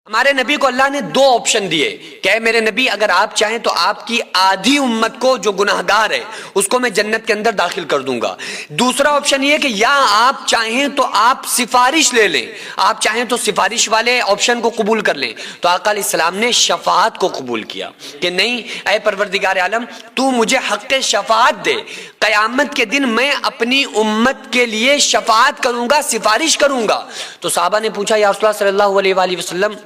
ہمارے نبی کو اللہ نے دو آپشن دیے کہ اے میرے نبی اگر آپ چاہیں تو آپ کی آدھی امت کو جو گناہگار ہے اس کو میں جنت کے اندر داخل کر دوں گا۔ دوسرا آپشن یہ کہ یا آپ چاہیں تو آپ سفارش لے لیں، آپ چاہیں تو سفارش والے آپشن کو قبول کر لیں۔ تو آقا علیہ السلام نے شفاعت کو قبول کیا کہ نہیں اے پروردگار عالم تو مجھے حق شفاعت دے، قیامت کے دن میں اپنی امت کے لیے شفاعت کروں گا، سفارش کروں گا۔ تو صحابہ نے پوچھا یا رسول اللہ صلی اللہ علیہ وآلہ وسلم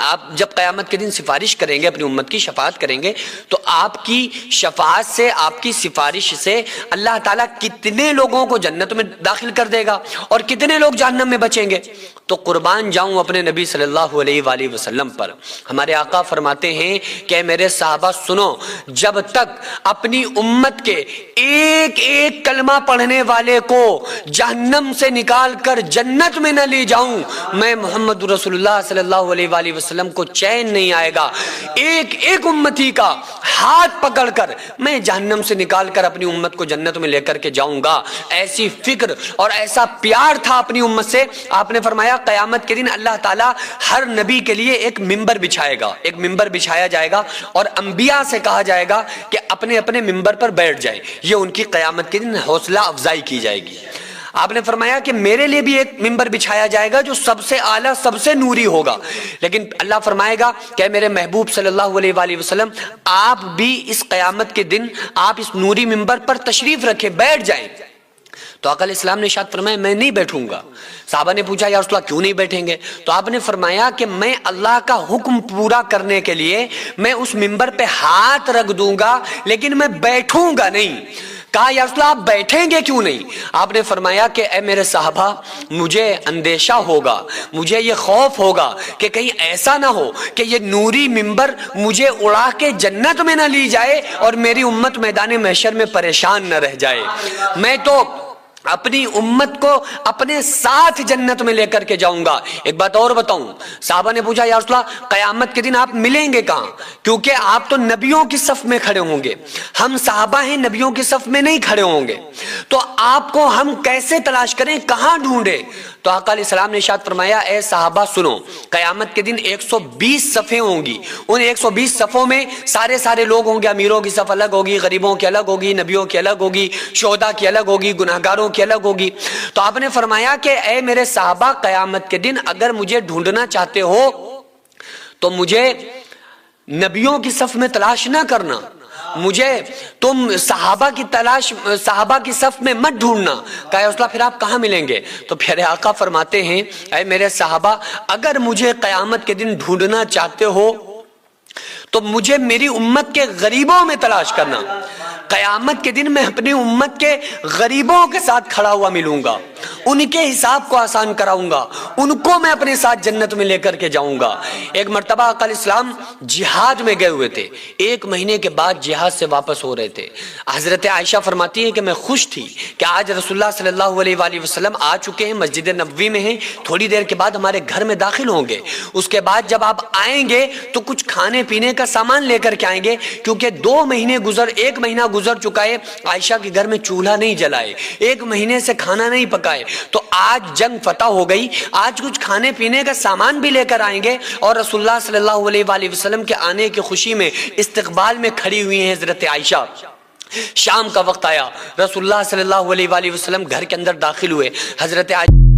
آپ جب قیامت کے دن سفارش کریں گے، اپنی امت کی شفاعت کریں گے، تو آپ کی شفاعت سے، آپ کی سفارش سے اللہ تعالیٰ کتنے لوگوں کو جنت میں داخل کر دے گا اور کتنے لوگ جہنم میں بچیں گے؟ تو قربان جاؤں اپنے نبی صلی اللہ علیہ وآلہ وسلم پر، ہمارے آقا فرماتے ہیں کہ میرے صحابہ سنو، جب تک اپنی امت کے ایک ایک کلمہ پڑھنے والے کو جہنم سے نکال کر جنت میں نہ لے جاؤں، میں محمد رسول اللہ صلی اللہ علیہ وآلہ وسلم کو چین نہیں آئے گا۔ ایک ایک امتی کا ہاتھ پکڑ کر میں جہنم سے نکال کر اپنی امت کو جنت میں لے کر کے جاؤں گا۔ ایسی فکر اور ایسا پیار تھا اپنی امت سے۔ آپ نے فرمایا قیامت کے دن اللہ تعالیٰ ہر نبی کے لیے ایک ممبر بچھائے گا، ایک ممبر بچھایا جائے گا اور انبیاء سے کہا جائے گا کہ اپنے اپنے ممبر پر بیٹھ جائیں، یہ ان کی قیامت کے دن حوصلہ افزائی کی جائے گی۔ آپ نے فرمایا کہ میرے لیے بھی ایک ممبر بچھایا جائے گا جو سب سے اعلیٰ، سب سے نوری ہوگا، لیکن اللہ فرمائے گا کہ میرے محبوب صلی اللہ علیہ وآلہ وسلم آپ بھی اس قیامت کے دن آپ اس نوری ممبر پر تشریف رکھیں، بیٹھ جائیں۔ تو آقا علیہ السلام نے ارشاد فرمایا میں نہیں بیٹھوں گا۔ صحابہ نے پوچھا یا رسول اللہ کیوں نہیں بیٹھیں گے؟ تو آپ نے فرمایا کہ میں اللہ کا حکم پورا کرنے کے لیے میں اس ممبر پہ ہاتھ رکھ دوں گا لیکن میں بیٹھوں گا نہیں۔ کہا یا رسول اللہ آپ بیٹھیں گے کیوں نہیں؟ آپ نے فرمایا کہ اے میرے صحابہ مجھے اندیشہ ہوگا، مجھے یہ خوف ہوگا کہ کہیں ایسا نہ ہو کہ یہ نوری ممبر مجھے اڑا کے جنت میں نہ لی جائے اور میری امت میدان محشر میں پریشان نہ رہ جائے۔ میں تو اپنی امت کو اپنے ساتھ جنت میں لے کر کے جاؤں گا۔ ایک بات اور بتاؤں، صحابہ نے پوچھا یا رسول اللہ قیامت کے دن آپ ملیں گے کہاں؟ کیونکہ آپ تو نبیوں کی صف میں کھڑے ہوں گے، ہم صحابہ ہیں نبیوں کی صف میں نہیں کھڑے ہوں گے، تو آپ کو ہم کیسے تلاش کریں، کہاں ڈھونڈیں؟ تو آقا علیہ السلام نے ارشاد فرمایا اے صحابہ سنو، قیامت کے دن 120 صفیں ہوں گی، ان 120 صفوں میں سارے لوگ ہوں گے، امیروں کی صف الگ ہوگی، غریبوں کی الگ ہوگی، نبیوں کی الگ ہوگی، شہداء کی الگ ہوگی، گناہگاروں کی الگ ہوگی۔ تو آپ نے فرمایا کہ اے میرے صحابہ قیامت کے دن اگر مجھے ڈھونڈنا چاہتے ہو تو مجھے نبیوں کی صف میں تلاش نہ کرنا، مجھے تم صحابہ کی صف میں مت ڈھونڈنا۔ کہا یا رسول اللہ پھر آپ کہاں ملیں گے؟ تو پیارے آقا فرماتے ہیں اے میرے صحابہ اگر مجھے قیامت کے دن ڈھونڈنا چاہتے ہو تو مجھے میری امت کے غریبوں میں تلاش کرنا۔ قیامت کے دن میں اپنی امت کے غریبوں کے ساتھ کھڑا ہوا ملوں گا، ان کے حساب کو آسان کراؤں گا، ان کو میں اپنے ساتھ جنت میں لے کر کے جاؤں گا۔ ایک مرتبہ آقا علیہ السلام جہاد میں گئے ہوئے تھے، 1 مہینے کے بعد جہاد سے واپس ہو رہے تھے۔ حضرت عائشہ فرماتی ہیں کہ میں خوش تھی کہ آج رسول اللہ صلی اللہ علیہ وآلہ وسلم آ چکے ہیں، مسجد نبوی میں ہیں، تھوڑی دیر کے بعد ہمارے گھر میں داخل ہوں گے، اس کے بعد جب آپ آئیں گے تو کچھ کھانے پینے کا سامان لے کر کے آئیں گے، کیونکہ 1 مہینہ گزر چکا ہے، عائشہ کے گھر میں چولہا نہیں جلائے، 1 مہینے سے کھانا نہیں پکائے، تو آج جنگ فتح ہو گئی، آج کچھ کھانے پینے کا سامان بھی لے کر آئیں گے۔ اور رسول اللہ صلی اللہ علیہ وآلہ وسلم کے آنے کی خوشی میں استقبال میں کھڑی ہوئی ہیں حضرت عائشہ۔ شام کا وقت آیا، رسول اللہ صلی اللہ علیہ وآلہ وسلم گھر کے اندر داخل ہوئے، حضرت عائشہ